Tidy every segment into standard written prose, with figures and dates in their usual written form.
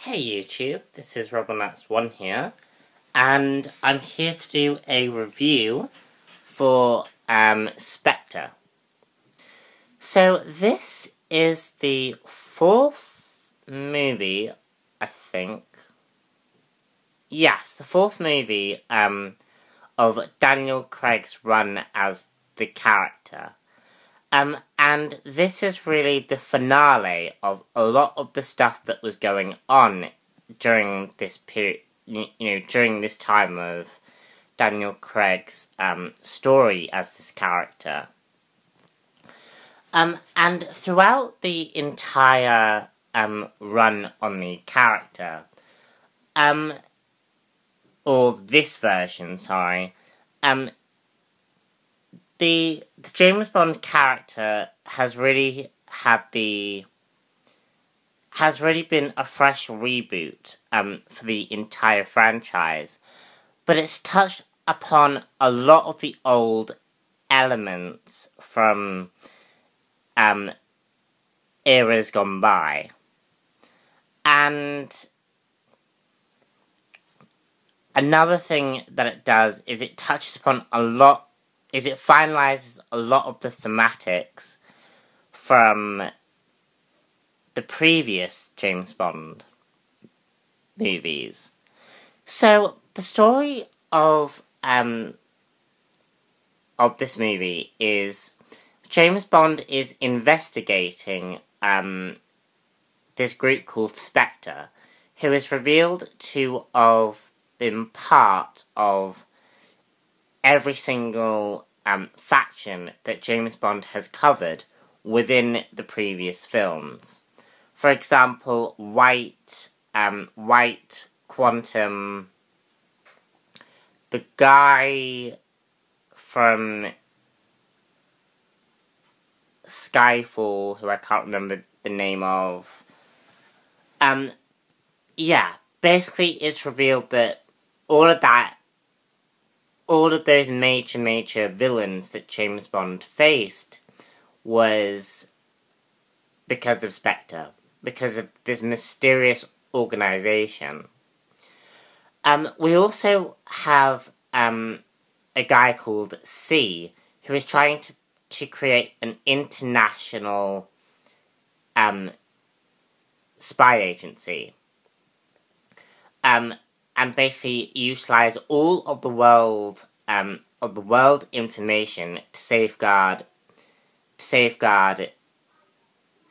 Hey YouTube, this is RobinX1 here, and I'm here to do a review for Spectre. So this is the fourth movie, I think. Yes, the fourth movie of Daniel Craig's run as the character. And this is really the finale of a lot of the stuff that was going on during this period, during this time of Daniel Craig's story as this character. And throughout the entire run on the character, or this version, sorry, the James Bond character has really been a fresh reboot for the entire franchise, but it's touched upon a lot of the old elements from eras gone by, and another thing that it does is it touches upon it finalizes a lot of the thematics from the previous James Bond movies. So the story of this movie is James Bond is investigating this group called Spectre, who is revealed to have been part of every single faction that James Bond has covered within the previous films. For example, White, Quantum, the guy from Skyfall, who I can't remember the name of. Basically it's revealed that all of those major villains that James Bond faced was because of Spectre, because of this mysterious organization. We also have a guy called C, who is trying to create an international spy agency. And basically utilize all of the world information to safeguard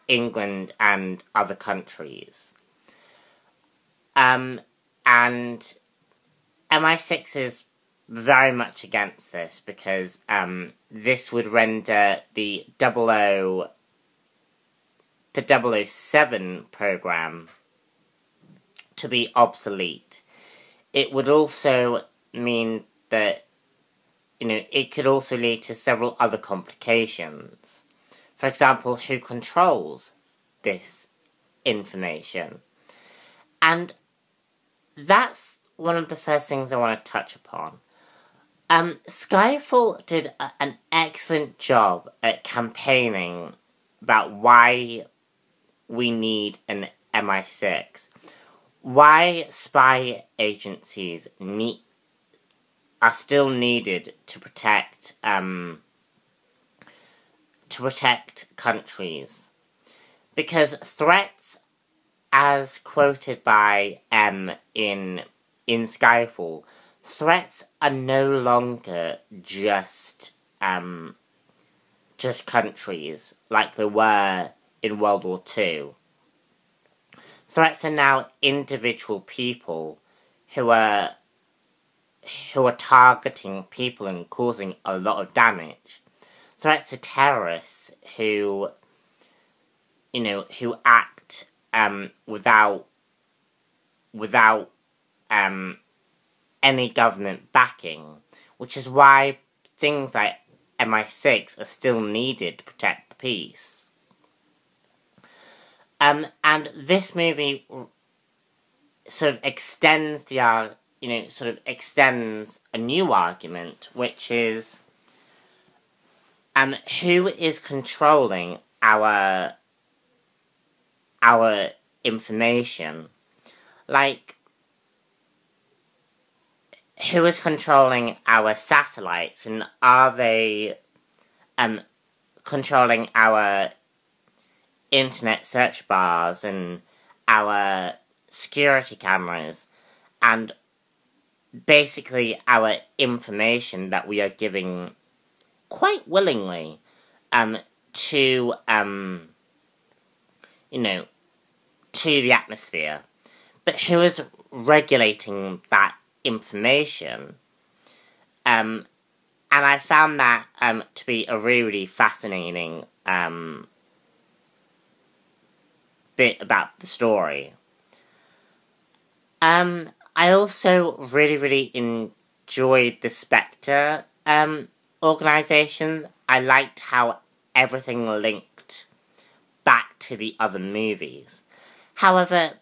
England and other countries. And MI6 is very much against this because this would render the 007 program to be obsolete. It would also mean that, it could also lead to several other complications. For example, who controls this information? And that's one of the first things I want to touch upon. Skyfall did an excellent job at campaigning about why we need an MI6. Why spy agencies are still needed to protect countries, because threats, as quoted by M in Skyfall, threats are no longer just countries like they were in World War II. Threats are now individual people who are targeting people and causing a lot of damage. Threats are terrorists who act without any government backing, which is why things like MI6 are still needed to protect the peace. And this movie sort of extends extends a new argument, which is who is controlling our information? Like, who is controlling our satellites, and are they controlling our internet search bars and our security cameras, and basically our information that we are giving quite willingly to to the atmosphere. But who is regulating that information? And I found that to be a really, really fascinating bit about the story. I also really, really enjoyed the Spectre organisation. I liked how everything linked back to the other movies. However,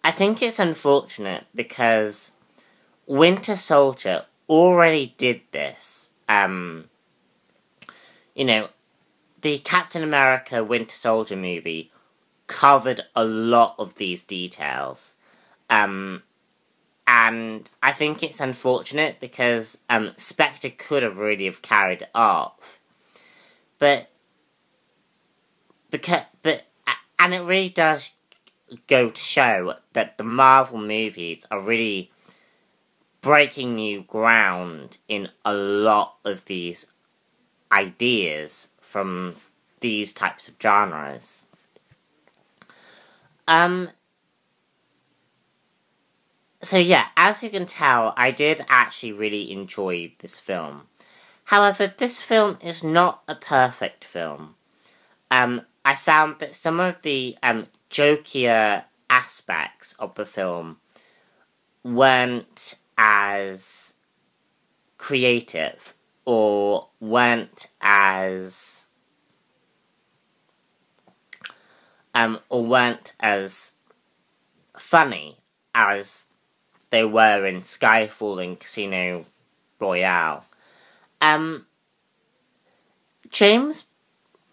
I think it's unfortunate because Winter Soldier already did this. The Captain America Winter Soldier movie covered a lot of these details. And I think it's unfortunate because Spectre could have really have carried it off. And it really does go to show that the Marvel movies are really breaking new ground in a lot of these ideas from these types of genres. So yeah, as you can tell, I did actually really enjoy this film. However, this film is not a perfect film. I found that some of the jokier aspects of the film weren't as creative or weren't as funny as they were in Skyfall and Casino Royale.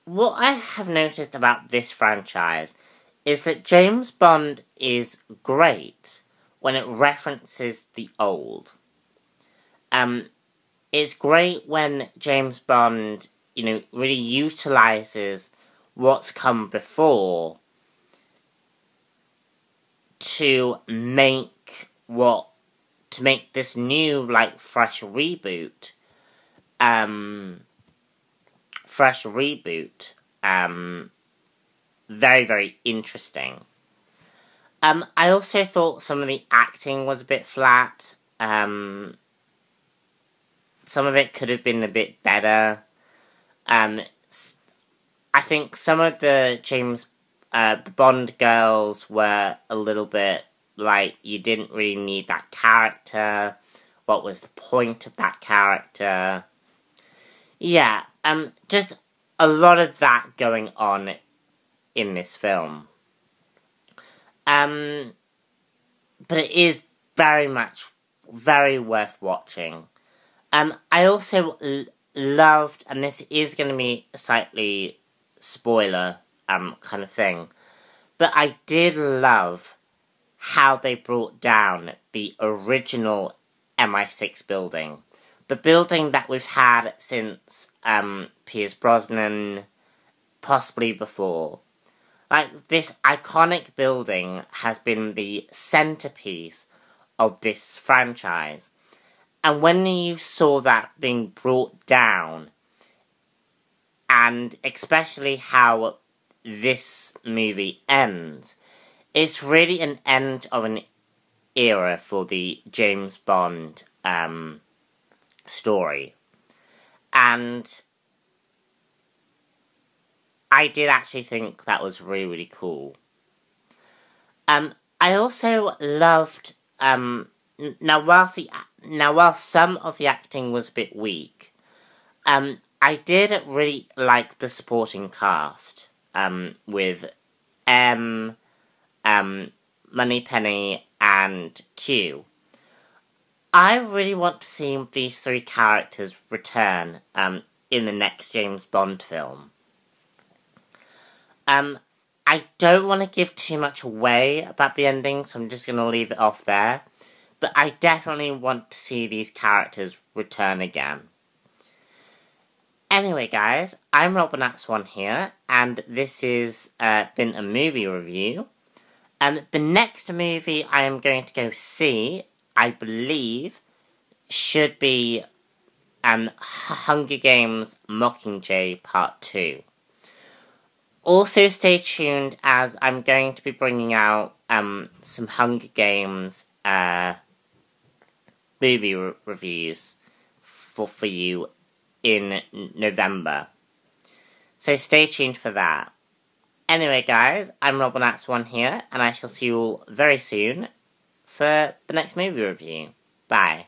What I have noticed about this franchise is that James Bond is great when it references the old. It's great when James Bond, really utilises what's come before to make this new, fresh reboot, very, very interesting. I also thought some of the acting was a bit flat. Some of it could have been a bit better. I think some of the Bond girls were a little bit you didn't really need that character. What was the point of that character? Yeah, just a lot of that going on in this film. But it is very worth watching. I also loved, and this is going to be a slightly spoiler kind of thing, but I did love how they brought down the original MI6 building. The building that we've had since Pierce Brosnan, possibly before. This iconic building has been the centerpiece of this franchise. And when you saw that being brought down, and especially how this movie ends, it's really an end of an era for the James Bond story. And I did actually think that was really, really cool. I also loved, now while some of the acting was a bit weak, I did really like the supporting cast, with M, Moneypenny, and Q. I really want to see these three characters return in the next James Bond film. I don't want to give too much away about the ending, so I'm just going to leave it off there. But I definitely want to see these characters return again. Anyway, guys, I'm Robinax1 here, and this has been a movie review. And the next movie I am going to go see, I believe, should be Hunger Games Mockingjay Part 2. Also stay tuned, as I'm going to be bringing out some Hunger Games movie reviews for you in November. So stay tuned for that. Anyway, guys, I'm Robinax1 here, and I shall see you all very soon for the next movie review. Bye.